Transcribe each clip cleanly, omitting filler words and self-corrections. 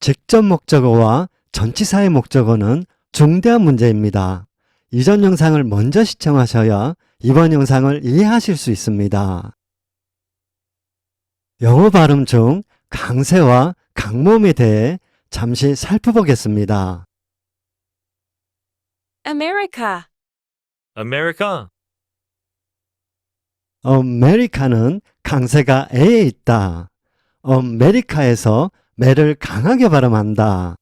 직접 목적어와 전치사의 목적어는 중대한 문제입니다. 이전 영상을 먼저 시청하셔야 이번 영상을 이해하실 수 있습니다. 영어 발음 중 강세와 강모음에 대해 잠시 살펴보겠습니다. America, America. America는 강세가 에에 있다. America에서 매를 강하게 발음한다.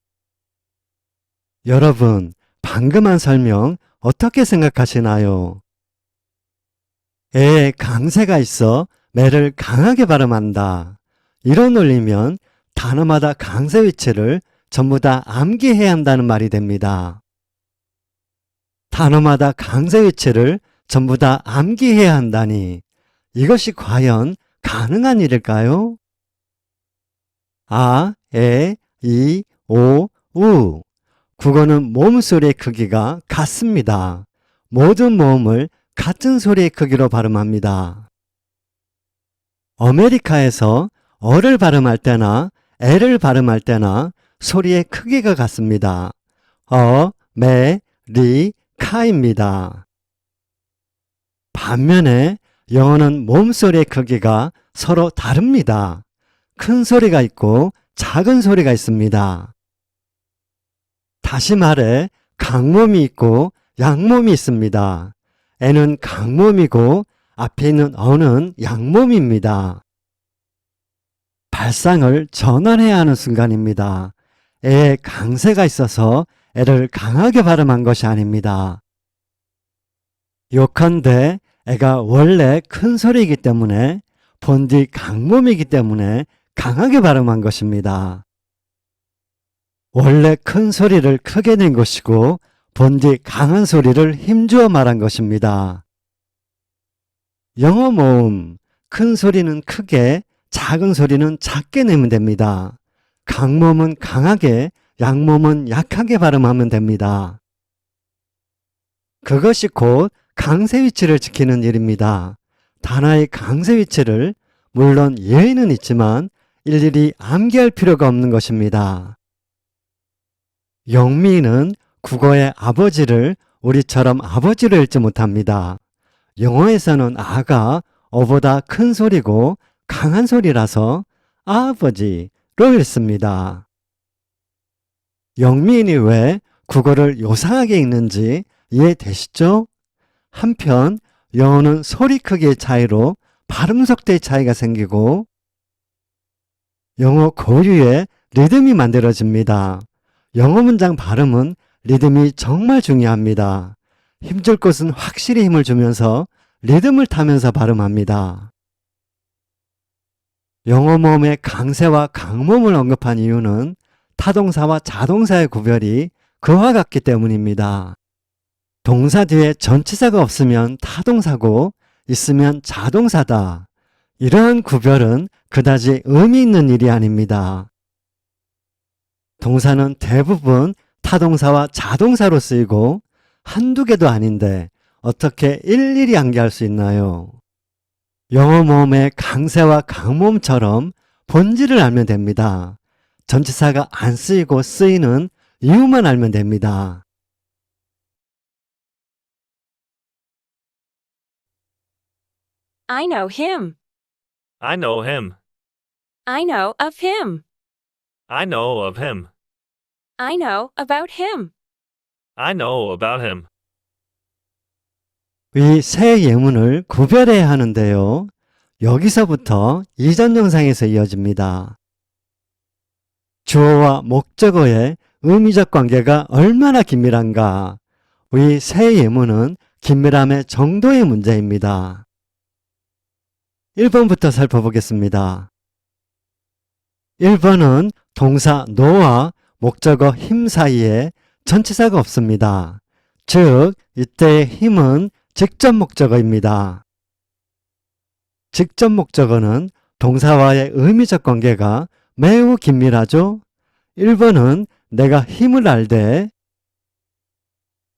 여러분, 방금 한 설명 어떻게 생각하시나요? 에에 강세가 있어 매를 강하게 발음한다. 이런 논리면 단어마다 강세 위치를 전부 다 암기해야 한다는 말이 됩니다. 단어마다 강세 위치를 전부 다 암기해야 한다니 이것이 과연 가능한 일일까요? 아, 에, 이, 오, 우. 국어는 모음 소리의 크기가 같습니다. 모든 모음을 같은 소리의 크기로 발음합니다. 아메리카에서 어를 발음할 때나 에를 발음할 때나 소리의 크기가 같습니다. 매, 리, 카입니다. 반면에 영어는 모음소리의 크기가 서로 다릅니다. 큰 소리가 있고 작은 소리가 있습니다. 다시 말해 강모음이 있고 양모음이 있습니다. 에는 강모음이고 앞에 있는 어는 양모음입니다. 발상을 전환해야 하는 순간입니다. 에에 강세가 있어서 에를 강하게 발음한 것이 아닙니다. 요컨대 애가 원래 큰 소리이기 때문에 본디 강모음이기 때문에 강하게 발음한 것입니다. 원래 큰 소리를 크게 낸 것이고 본디 강한 소리를 힘주어 말한 것입니다. 영어 모음, 큰 소리는 크게, 작은 소리는 작게 내면 됩니다. 강모음은 강하게, 양모음은 약하게 발음하면 됩니다. 그것이 곧 강세 위치를 지키는 일입니다. 단어의 강세 위치를 물론 예의는 있지만 일일이 암기할 필요가 없는 것입니다. 영미는 국어의 아버지를 우리처럼 아버지로 읽지 못합니다. 영어에서는 아가 어보다 큰 소리고 강한 소리라서 아버지로 읽습니다. 영미인이 왜 국어를 요상하게 읽는지 이해되시죠? 한편 영어는 소리 크기의 차이로 발음 속도의 차이가 생기고 영어 고유의 리듬이 만들어집니다. 영어 문장 발음은 리듬이 정말 중요합니다. 힘줄 곳은 확실히 힘을 주면서 리듬을 타면서 발음합니다. 영어 모음의 강세와 강모음을 언급한 이유는 타동사와 자동사의 구별이 그와 같기 때문입니다. 동사 뒤에 전치사가 없으면 타동사고 있으면 자동사다. 이러한 구별은 그다지 의미 있는 일이 아닙니다. 동사는 대부분 타동사와 자동사로 쓰이고 한두 개도 아닌데 어떻게 일일이 암기할 수 있나요? 영어 모음의 강세와 강모음처럼 본질을 알면 됩니다. 전치사가 안 쓰이고 쓰이는 이유만 알면 됩니다. I know him. I know him. I know of him. I know of him. I know about him. I know about him. 이 세 예문을 구별해야 하는데요. 여기서부터 이전 영상에서 이어집니다. 주어와 목적어의 의미적 관계가 얼마나 긴밀한가. 이 세 예문은 긴밀함의 정도의 문제입니다. 1번부터 살펴보겠습니다. 1번은 동사 no와 목적어 him 사이에 전치사가 없습니다. 즉, 이때의 him은 직접 목적어입니다. 직접 목적어는 동사와의 의미적 관계가 매우 긴밀하죠? 1번은 내가 힘을 알되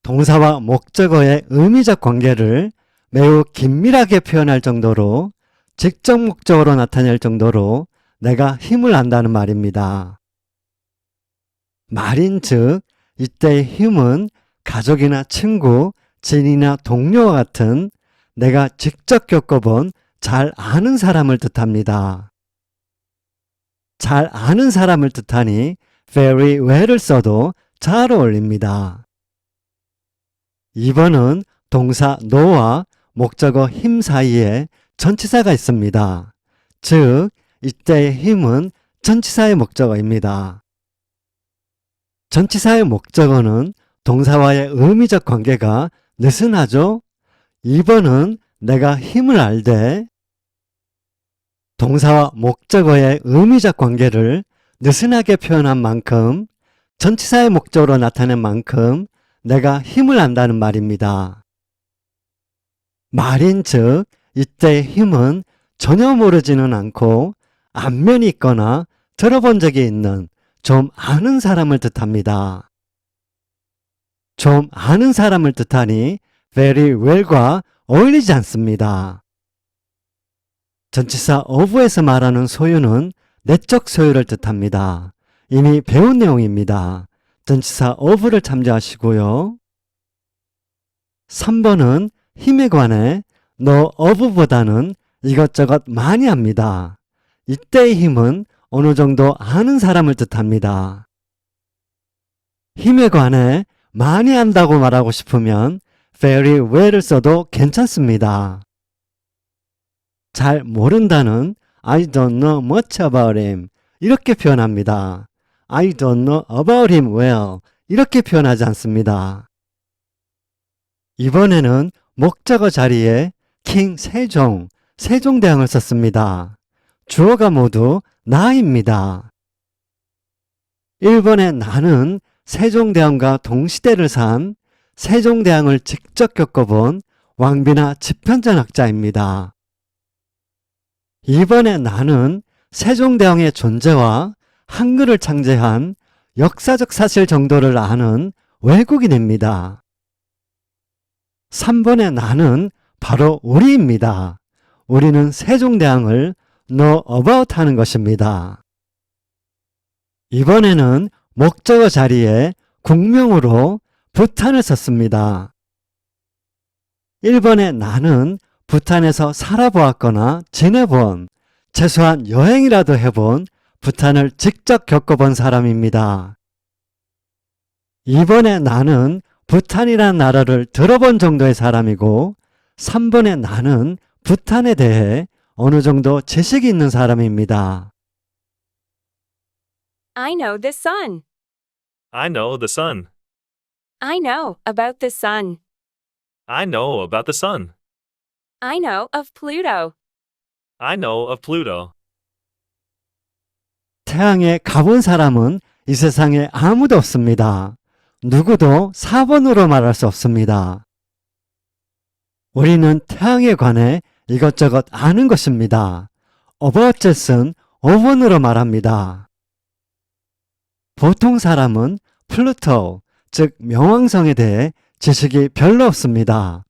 동사와 목적어의 의미적 관계를 매우 긴밀하게 표현할 정도로 직접 목적어로 나타낼 정도로 내가 힘을 안다는 말입니다. 말인즉 이때의 힘은 가족이나 친구, 지인이나 동료와 같은 내가 직접 겪어본 잘 아는 사람을 뜻합니다. 잘 아는 사람을 뜻하니 very well을 써도 잘 어울립니다. 2번은 동사 know와 목적어 him 사이에 전치사가 있습니다. 즉, 이때의 힘은 전치사의 목적어입니다. 전치사의 목적어는 동사와의 의미적 관계가 느슨하죠? 2번은 내가 힘을 알되 동사와 목적어의 의미적 관계를 느슨하게 표현한 만큼 전치사의 목적으로 나타낸 만큼 내가 힘을 안다는 말입니다. 말인즉 이때의 힘은 전혀 모르지는 않고 안면이 있거나 들어본 적이 있는 좀 아는 사람을 뜻합니다. 좀 아는 사람을 뜻하니 very well과 어울리지 않습니다. 전치사 of에서 말하는 소유는 내적 소유를 뜻합니다. 이미 배운 내용입니다. 전치사 of를 참조하시고요. 3번은 힘에 관해 know of보다는 이것저것 많이 합니다. 이때의 힘은 어느 정도 아는 사람을 뜻합니다. 힘에 관해 많이 안다고 말하고 싶으면 very well을 써도 괜찮습니다. 잘 모른다는 I don't know much about him 이렇게 표현합니다. I don't know about him well 이렇게 표현하지 않습니다. 이번에는 목적어 자리에 king 세종대왕을 썼습니다. 주어가 모두 나입니다. 1번의 나는 세종대왕과 동시대를 산 세종대왕을 직접 겪어본 왕비나 집현전학자입니다. 2번의 나는 세종대왕의 존재와 한글을 창제한 역사적 사실 정도를 아는 외국인입니다. 3번의 나는 바로 우리입니다. 우리는 세종대왕을 know about 하는 것입니다. 이번에는 목적어 자리에 국명으로 부탄을 썼습니다. 1번의 나는 부탄에서 살아보았거나 지내본, 최소한 여행이라도 해본 부탄을 직접 겪어본 사람입니다. 2번의 나는 부탄이라는 나라를 들어본 정도의 사람이고 3번의 나는 부탄에 대해 어느 정도 지식이 있는 사람입니다. I know the sun. I know the sun. I know about the sun. I know about the sun. I know of Pluto. I know of Pluto. 태양에 가본 사람은 이 세상에 아무도 없습니다. 누구도 4번으로 말할 수 없습니다. 우리는 태양에 관해 이것저것 아는 것입니다. about that은 5번으로 말합니다. 보통 사람은 플루토, 즉 명왕성에 대해 지식이 별로 없습니다.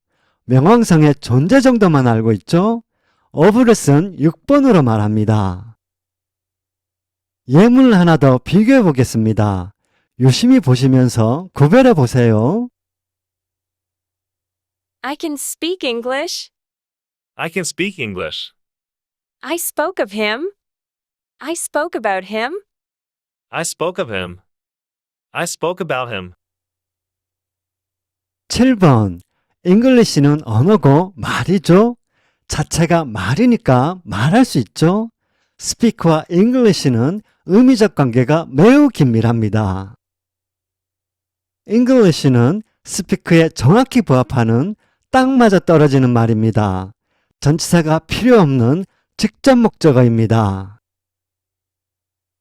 명왕성의 존재 정도만 알고 있죠? of를 쓴 6번으로 말합니다. 예문을 하나 더 비교해 보겠습니다. 유심히 보시면서 구별해 보세요. I can speak English. I can speak English. I spoke of him. I spoke about him. I spoke of him. I spoke about him. 7번. English는 언어고 말이죠. 자체가 말이니까 말할 수 있죠. speak와 English는 의미적 관계가 매우 긴밀합니다. English는 speak에 정확히 부합하는 딱 맞아 떨어지는 말입니다. 전치사가 필요 없는 직접 목적어입니다.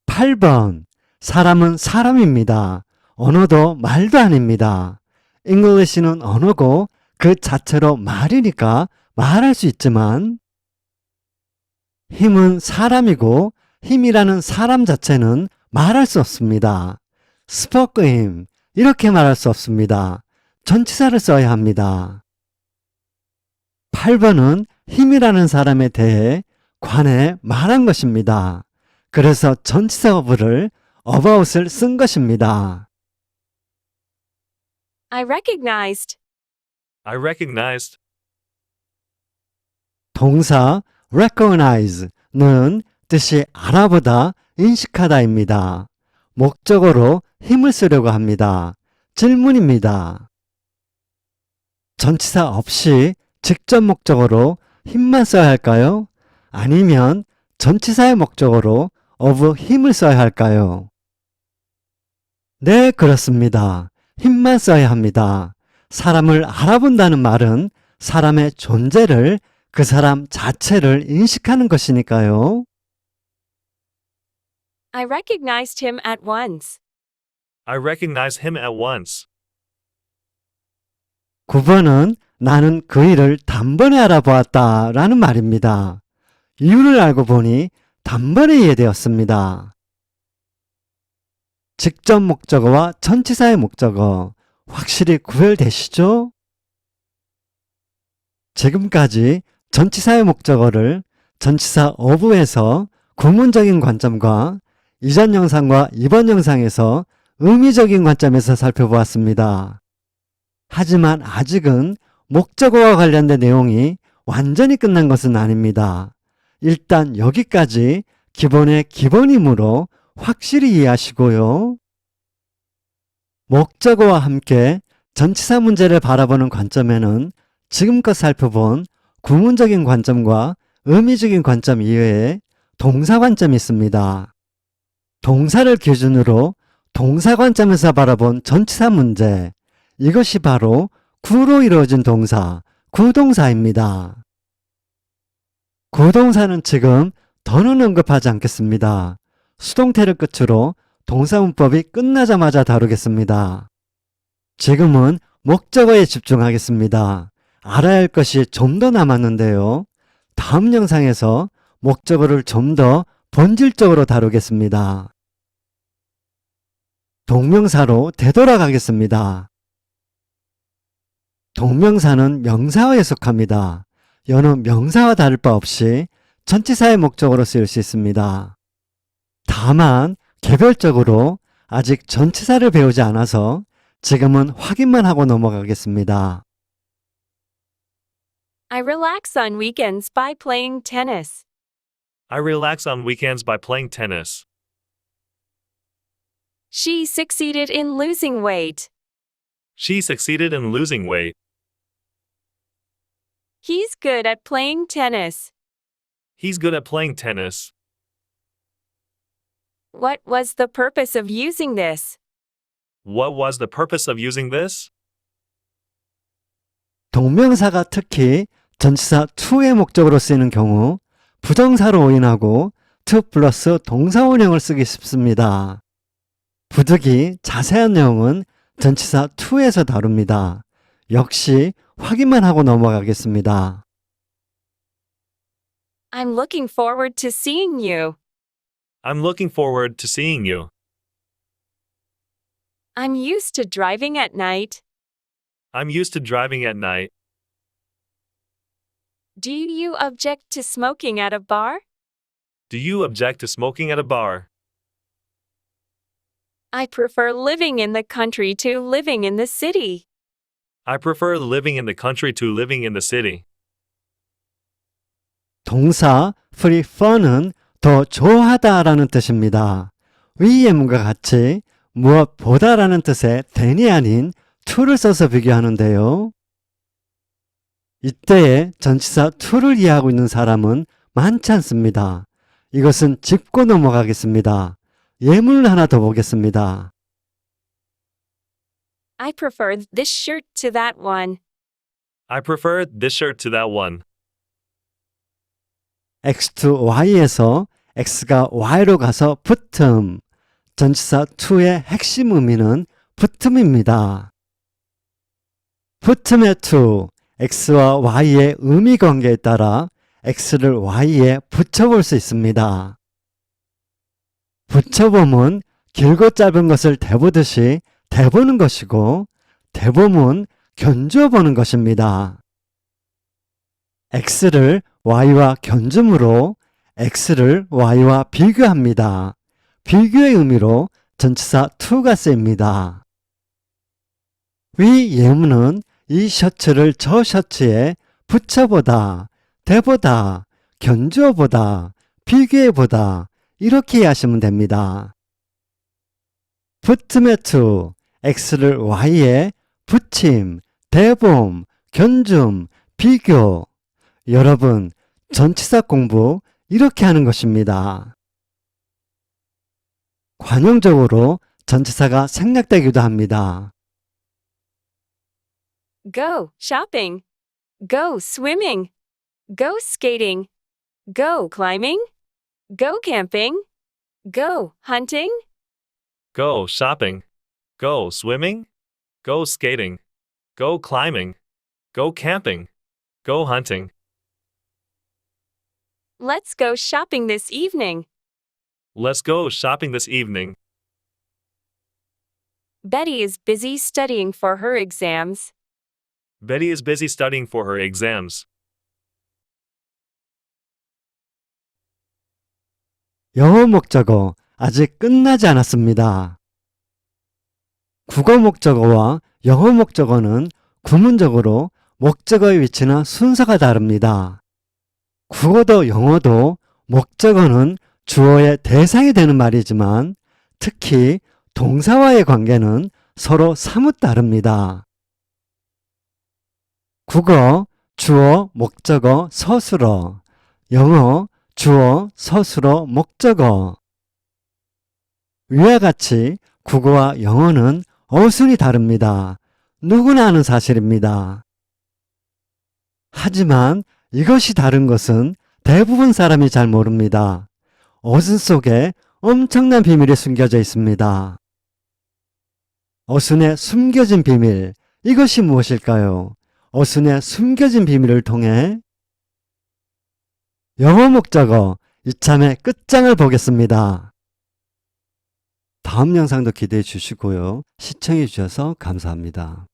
8번. 사람은 사람입니다. 언어도 말도 아닙니다. English는 언어고 그 자체로 말이니까 말할 수 있지만 힘은 사람이고 힘이라는 사람 자체는 말할 수 없습니다. spoke him 이렇게 말할 수 없습니다. 전치사를 써야 합니다. 8번은 힘이라는 사람에 대해 관해 말한 것입니다. 그래서 전치사 of를 about을 쓴 것입니다. I recognized. I recognized. 동사 recognize는 뜻이 알아보다, 인식하다입니다. 목적어로 힘을 쓰려고 합니다. 질문입니다. 전치사 없이 직접 목적어로 힘만 써야 할까요? 아니면 전치사의 목적어로 of 힘을 써야 할까요? 네, 그렇습니다. 힘만 써야 합니다. 사람을 알아본다는 말은 사람의 존재를, 그 사람 자체를 인식하는 것이니까요. I recognized him at once. I recognized him at once. 9번은 나는 그 일을 단번에 알아보았다 라는 말입니다. 이유를 알고 보니 단번에 이해되었습니다. 직접 목적어와 전치사의 목적어 확실히 구별되시죠? 지금까지 전치사의 목적어를 전치사 of에서 구문적인 관점과 이전 영상과 이번 영상에서 의미적인 관점에서 살펴보았습니다. 하지만 아직은 목적어와 관련된 내용이 완전히 끝난 것은 아닙니다. 일단 여기까지 기본의 기본이므로 확실히 이해하시고요. 목적어와 함께 전치사 문제를 바라보는 관점에는 지금껏 살펴본 구문적인 관점과 의미적인 관점 이외에 동사 관점이 있습니다. 동사를 기준으로 동사 관점에서 바라본 전치사 문제, 이것이 바로 구로 이루어진 동사, 구동사입니다. 구동사는 지금 더는 언급하지 않겠습니다. 수동태를 끝으로 동사 문법이 끝나자마자 다루겠습니다. 지금은 목적어에 집중하겠습니다. 알아야 할 것이 좀 더 남았는데요. 다음 영상에서 목적어를 좀 더 본질적으로 다루겠습니다. 동명사로 되돌아가겠습니다. 동명사는 명사어에 속합니다. 여느 명사와 다를 바 없이 전치사의 목적어로 쓰일 수 있습니다. 다만 개별적으로 아직 전치사를 배우지 않아서 지금은 확인만 하고 넘어가겠습니다. I relax on weekends by playing tennis. I relax on weekends by playing tennis. She succeeded in losing weight. She succeeded in losing weight. He's good at playing tennis. He's good at playing tennis. What was the purpose of using this? What was the purpose of using this? 동명사가 특히 전치사 to의 목적으로 쓰이는 경우 부정사로 오인하고 to 플러스 동사원형을 쓰기 쉽습니다. 부득이 자세한 내용은 전치사 to에서 다룹니다. 역시 확인만 하고 넘어가겠습니다. I'm looking forward to seeing you. I'm looking forward to seeing you. I'm used to driving at night. I'm used to driving at night. Do you object to smoking at a bar? Do you object to smoking at a bar? I prefer living in the country to living in the city. I prefer living in the country to living in the city. 동사 prefer는 더 좋아하다라는 뜻입니다. 위 예문과 같이 무엇보다라는 뜻의 than이 아닌 to를 써서 비교하는데요. 이때에 전치사 to를 이해하고 있는 사람은 많지 않습니다. 이것은 짚고 넘어가겠습니다. 예문을 하나 더 보겠습니다. I prefer this shirt to that one. I prefer this shirt to that one. X to Y에서 X가 Y로 가서 붙음. 전치사 to의 핵심 의미는 붙음입니다. 붙음의 to, X와 Y의 의미 관계에 따라 X를 Y에 붙여볼 수 있습니다. 붙여봄은 길고 짧은 것을 대보듯이 대보는 것이고 대봄은 견주어 보는 것입니다. X를 Y와 견줌으로 X를 Y와 비교합니다. 비교의 의미로 전치사 to가 쓰입니다. 위 예문은 이 셔츠를 저 셔츠에 붙여보다, 대보다, 견주어보다, 비교해보다 이렇게 이해하시면 됩니다. 붙음의 to, x를 y에 붙임, 대봄, 견줌, 비교. 여러분, 전치사 공부 이렇게 하는 것입니다. 관용적으로 전치사가 생략되기도 합니다. Go shopping. Go swimming. Go skating. Go climbing. Go camping. Go hunting. Go shopping. Go swimming. Go skating. Go climbing. Go camping. Go hunting. Let's go shopping this evening. Let's go shopping this evening. Betty is busy studying for her exams. Betty is busy studying for her exams. 영어 목적어 아직 끝나지 않았습니다. 국어 목적어와 영어 목적어는 구문적으로 목적어의 위치나 순서가 다릅니다. 국어도 영어도 목적어는 주어의 대상이 되는 말이지만 특히 동사와의 관계는 서로 사뭇 다릅니다. 국어, 주어, 목적어, 서술어, 영어, 주어, 서술어, 목적어. 위와 같이 국어와 영어는 어순이 다릅니다. 누구나 아는 사실입니다. 하지만 이것이 다른 것은 대부분 사람이 잘 모릅니다. 어순 속에 엄청난 비밀이 숨겨져 있습니다. 어순의 숨겨진 비밀, 이것이 무엇일까요? 어순의 숨겨진 비밀을 통해 영어 목적어 이참에 끝장을 보겠습니다. 다음 영상도 기대해 주시고요. 시청해 주셔서 감사합니다.